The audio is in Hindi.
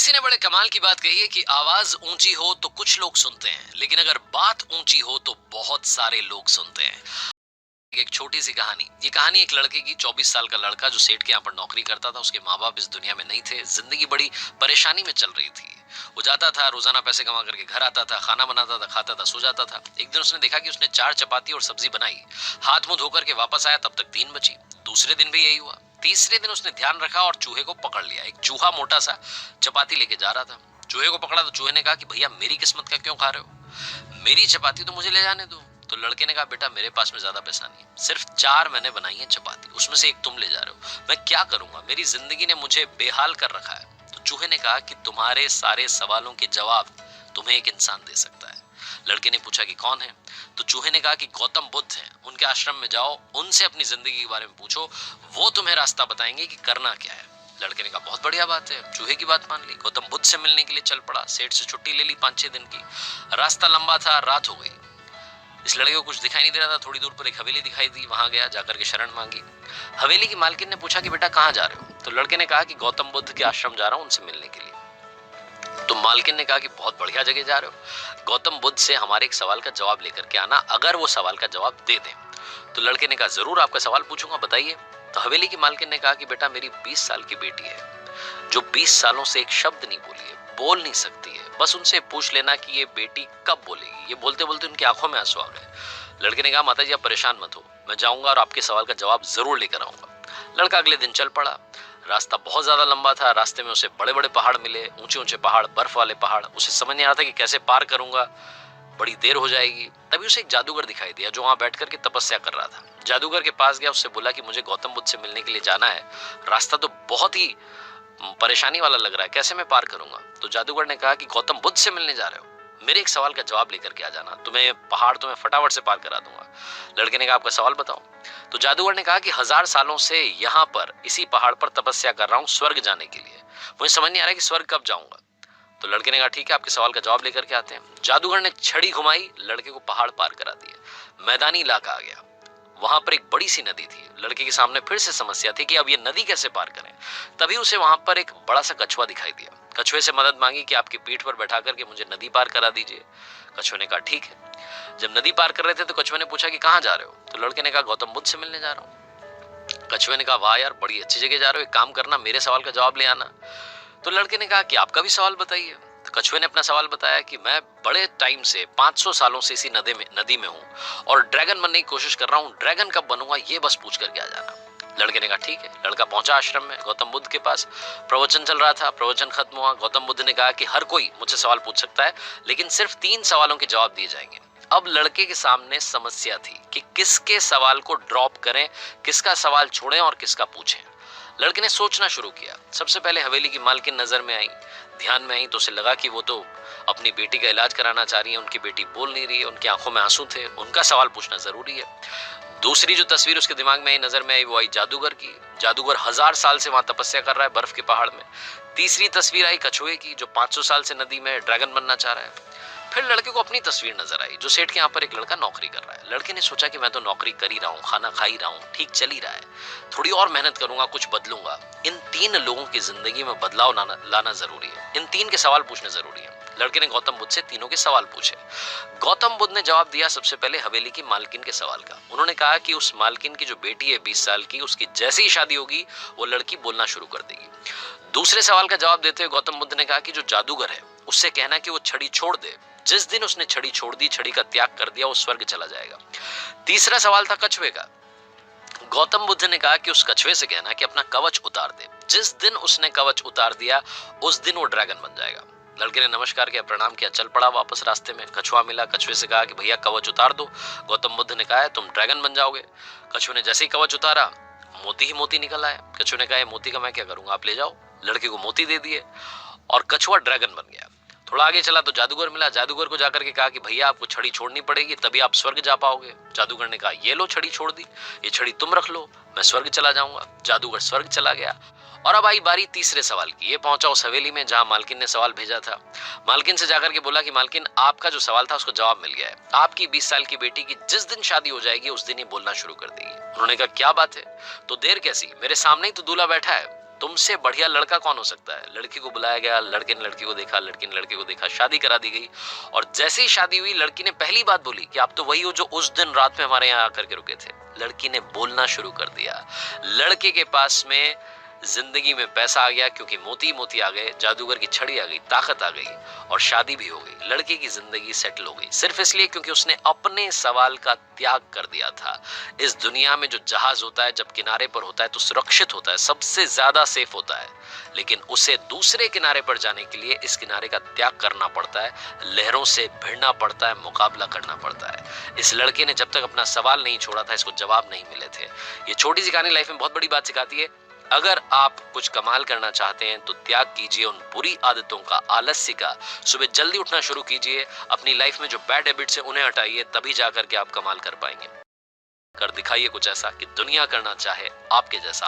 किसी ने बड़े कमाल की बात कही है कि आवाज ऊंची हो तो कुछ लोग सुनते हैं, लेकिन अगर बात ऊंची हो तो बहुत सारे लोग सुनते हैं। एक छोटी सी कहानी। ये कहानी एक लड़के की। 24 साल का लड़का जो सेठ के यहाँ पर नौकरी करता था। उसके माँ बाप इस दुनिया में नहीं थे। जिंदगी बड़ी परेशानी में चल रही थी। वो जाता था, रोजाना पैसे कमा करके घर आता था, खाना बनाता था, खाता था, सो जाता था। एक दिन उसने देखा कि उसने 4 चपाती और सब्जी बनाई। हाथ मुंह धोकर के वापस आया, तब तक 3 बची। दूसरे दिन भी यही हुआ। तीसरे दिन उसने ध्यान रखा और चूहे को पकड़ लिया। एक चूहा मोटा सा चपाती लेके जा रहा था। चूहे को पकड़ा तो चूहे ने कहा कि भैया मेरी किस्मत का क्यों खा रहे हो, मेरी चपाती तो मुझे ले जाने दो। तो लड़के ने कहा बेटा मेरे पास में ज्यादा पैसा नहीं, सिर्फ 4 मैंने बनाई है चपाती, उसमें से एक तुम ले जा रहे हो, मैं क्या करूंगा, मेरी जिंदगी ने मुझे बेहाल कर रखा है। तो चूहे ने कहा कि तुम्हारे सारे सवालों के जवाब तुम्हें एक इंसान दे सकता है। लड़के ने पूछा कि कौन है। तो चूहे ने कहा कि गौतम बुद्ध हैं, उनके आश्रम में जाओ, उनसे अपनी जिंदगी के बारे में पूछो, वो तुम्हें रास्ता बताएंगे कि करना क्या है। लड़के ने कहा बहुत बढ़िया बात है। चूहे की बात मान ली, गौतम बुद्ध से मिलने के लिए चल पड़ा। सेठ से छुट्टी ले ली 5-6 दिन की। रास्ता लंबा था, रात हो गई। इस लड़के को कुछ दिखाई नहीं दे रहा था। थोड़ी दूर पर एक हवेली दिखाई दी, वहां गया, जाकर के शरण मांगी। हवेली की मालकिन ने पूछा कि बेटा कहाँ जा रहे हो। तो लड़के ने कहा कि गौतम बुद्ध के आश्रम जा रहा हूं, उनसे मिलने के लिए। तो मालकिन ने कहा कि बहुत बढ़िया जगह जा रहे हो, गौतम बुद्ध से हमारे एक सवाल का जवाब लेकर के आना, अगर वो सवाल का जवाब दे दें। तो लड़के ने कहा जरूर आपका सवाल पूछूंगा, बताइए। तो हवेली की मालकिन ने कहा कि बेटा मेरी 20 साल की बेटी है, जो 20 सालों से एक शब्द नहीं बोली है, बोल नहीं सकती है। बस उनसे पूछ लेना कि ये बेटी कब बोलेगी। ये बोलते बोलते उनकी आंखों में आंसू आ गए। लड़के ने कहा माता जी आप परेशान मत हो, मैं जाऊंगा और आपके सवाल का जवाब जरूर लेकर आऊंगा। लड़का अगले दिन चल पड़ा। रास्ता बहुत ज्यादा लंबा था। रास्ते में उसे बड़े बड़े पहाड़ मिले, ऊंचे ऊंचे पहाड़, बर्फ वाले पहाड़। उसे समझ नहीं आ रहा था कि कैसे पार करूंगा, बड़ी देर हो जाएगी। तभी उसे एक जादूगर दिखाई दिया जो वहां बैठ करके तपस्या कर रहा था। जादूगर के पास गया, उससे बोला कि मुझे गौतम बुद्ध से मिलने के लिए जाना है, रास्ता तो बहुत ही परेशानी वाला लग रहा है, कैसे मैं पार करूंगा। तो जादूगर ने कहा कि गौतम बुद्ध से मिलने जा रहे हो, मेरे एक सवाल का जवाब लेकर के आ जाना, तुम्हें पहाड़ तुम्हें फटाफट से पार करा दूंगा। लड़के ने कहा आपका सवाल बताओ। तो जादूगर ने कहा कि 1000 सालों से यहाँ पर इसी पहाड़ पर तपस्या कर रहा हूँ स्वर्ग जाने के लिए, मुझे समझ नहीं आ रहा कि स्वर्ग कब जाऊंगा। तो लड़के ने कहा ठीक है आपके सवाल का जवाब लेकर के आते हैं। जादूगर ने छड़ी घुमाई, लड़के को पहाड़ पार करा दिया। मैदानी इलाका आ गया। वहां पर एक बड़ी सी नदी थी। लड़के के सामने फिर से समस्या थी कि अब ये नदी कैसे पार करें। तभी उसे वहां पर एक बड़ा सा कछुआ दिखाई दिया। कछुए से मदद मांगी कि आपकी पीठ पर बैठा करके मुझे नदी पार करा दीजिए। कछुए ने कहा ठीक है। जब नदी पार कर रहे थे तो कछुए ने पूछा कि कहाँ जा रहे हो। तो लड़के ने कहा गौतम बुद्ध से मिलने जा रहा हूँ। कछुए ने कहा वाह यार बड़ी अच्छी जगह जा रहे हो, एक काम करना मेरे सवाल का जवाब ले आना। तो लड़के ने कहा कि आपका भी सवाल बताइए। तो कछुए ने अपना सवाल बताया कि मैं बड़े टाइम से 500 सालों से इसी नदी में हूँ और ड्रैगन बनने की कोशिश कर रहा हूँ, ड्रैगन कब बनूंगा ये बस पूछ करके आ जाना। लड़के ने कहा ठीक है। लड़का पहुंचा आश्रम में, गौतम बुद्ध के पास। प्रवचन चल रहा था, प्रवचन खत्म हुआ। गौतम बुद्ध ने कहा कि हर कोई मुझसे सवाल पूछ सकता है, लेकिन सिर्फ 3 सवालों के जवाब दिए जाएंगे। अब लड़के के सामने समस्या थी कि किसके सवाल को ड्रॉप करें, किसका सवाल छोड़ें और किसका पूछें। लड़के ने सोचना शुरू किया। सबसे पहले हवेली की मालकिन नजर में आई, ध्यान में आई। तो उसे लगा कि वो तो अपनी बेटी का इलाज कराना चाह रही है, उनकी बेटी बोल नहीं रही है, उनकी आंखों में आंसू थे, उनका सवाल पूछना जरूरी है। दूसरी जो तस्वीर उसके दिमाग में आई, नजर में आई, वो आई जादूगर की। जादूगर 1000 साल से वहां तपस्या कर रहा है बर्फ के पहाड़ में। तीसरी तस्वीर आई कछुए की जो 500 साल से नदी में ड्रैगन बनना चाह रहा है। फिर लड़के को अपनी तस्वीर नजर आई जो सेठ के यहाँ पर एक लड़का नौकरी कर रहा है। लड़के ने सोचा कि मैं तो नौकरी कर ही रहा हूँ, खाना खा ही रहा हूँ, ठीक चल ही रहा है, थोड़ी और मेहनत करूंगा, कुछ बदलूंगा। इन 3 लोगों की जिंदगी में बदलाव लाना जरूरी है, इन 3 के सवाल पूछने जरूरी है। लड़के ने गौतम बुद्ध से तीनों के सवाल पूछे। गौतम बुद्ध ने जवाब दिया सबसे पहले हवेली की मालकिन के सवाल का। उन्होंने कहा कि उस मालकिन की जो बेटी है 20 साल की, उसकी जैसी ही शादी होगी वो लड़की बोलना शुरू कर देगी। दूसरे सवाल का जवाब देते हुए गौतम बुद्ध ने कहा कि जो जादूगर है उससे कहना कि वो छड़ी छोड़ दे, जिस दिन उसने छड़ी छोड़ दी, छड़ी का त्याग कर दिया, वो स्वर्ग चला जाएगा। तीसरा सवाल था कछुए का। गौतम बुद्ध ने कहा कि उस कछुए से कहना कि अपना कवच उतार दे, जिस दिन उसने कवच उतार दिया उस दिन वो ड्रैगन बन जाएगा। लड़के ने नमस्कार किया, प्रणाम किया, चल पड़ा वापस। रास्ते में कछुआ मिला, कछुए से कहा कि भैया कवच उतार दो। गौतम बुद्ध ने कहा तुम ड्रैगन बन जाओगे। कछुए ने जैसे ही कवच उतारा मोती ही मोती निकल आया। कछुए ने कहा मोती का मैं क्या करूंगा, आप ले जाओ। लड़के को मोती दे दिए और कछुआ ड्रैगन बन गया। थोड़ा आगे चला तो जादूगर मिला। जादूगर को जाकर के कहा कि भैया आपको छड़ी छोड़नी पड़ेगी, तभी आप स्वर्ग जा पाओगे। जादूगर ने कहा ये लो छड़ी छोड़ दी, ये छड़ी तुम रख लो, मैं स्वर्ग चला जाऊंगा। जादूगर स्वर्ग चला गया। और अब आई बारी तीसरे सवाल की। ये पहुंचा उस हवेली में जहां मालकिन ने सवाल भेजा था। मालकिन से जाकर के बोला कि मालकिन आपका जो सवाल था उसको जवाब मिल गया है, आपकी 20 साल की बेटी की जिस दिन शादी हो जाएगी उस दिन ही बोलना शुरू कर देगी। उन्होंने कहा क्या बात है, तो देर कैसी, मेरे सामने ही तो दूल्हा बैठा है, तुमसे बढ़िया लड़का कौन हो सकता है। लड़की को बुलाया गया, लड़के ने लड़की को देखा, लड़की ने लड़के को देखा, शादी करा दी गई। और जैसे ही शादी हुई, लड़की ने पहली बात बोली कि आप तो वही हो जो उस दिन रात में हमारे यहाँ आकर के रुके थे। लड़की ने बोलना शुरू कर दिया। लड़के के पास में जिंदगी में पैसा आ गया, क्योंकि मोती मोती आ गए, जादूगर की छड़ी आ गई, ताकत आ गई, और शादी भी हो गई। लड़के की जिंदगी सेटल हो गई, सिर्फ इसलिए क्योंकि उसने अपने सवाल का त्याग कर दिया था। इस दुनिया में जो जहाज होता है, जब किनारे पर होता है तो सुरक्षित होता है, सबसे ज्यादा सेफ होता है, लेकिन उसे दूसरे किनारे पर जाने के लिए इस किनारे का त्याग करना पड़ता है, लहरों से भिड़ना पड़ता है, मुकाबला करना पड़ता है। इस लड़के ने जब तक अपना सवाल नहीं छोड़ा था, इसको जवाब नहीं मिले थे। ये छोटी सी कहानी लाइफ में बहुत बड़ी बात सिखाती है। अगर आप कुछ कमाल करना चाहते हैं तो त्याग कीजिए उन बुरी आदतों का, आलस्य का। सुबह जल्दी उठना शुरू कीजिए, अपनी लाइफ में जो बैड हैबिट्स हैं उन्हें हटाइए, तभी जाकर के आप कमाल कर पाएंगे। कर दिखाइए कुछ ऐसा कि दुनिया करना चाहे आपके जैसा।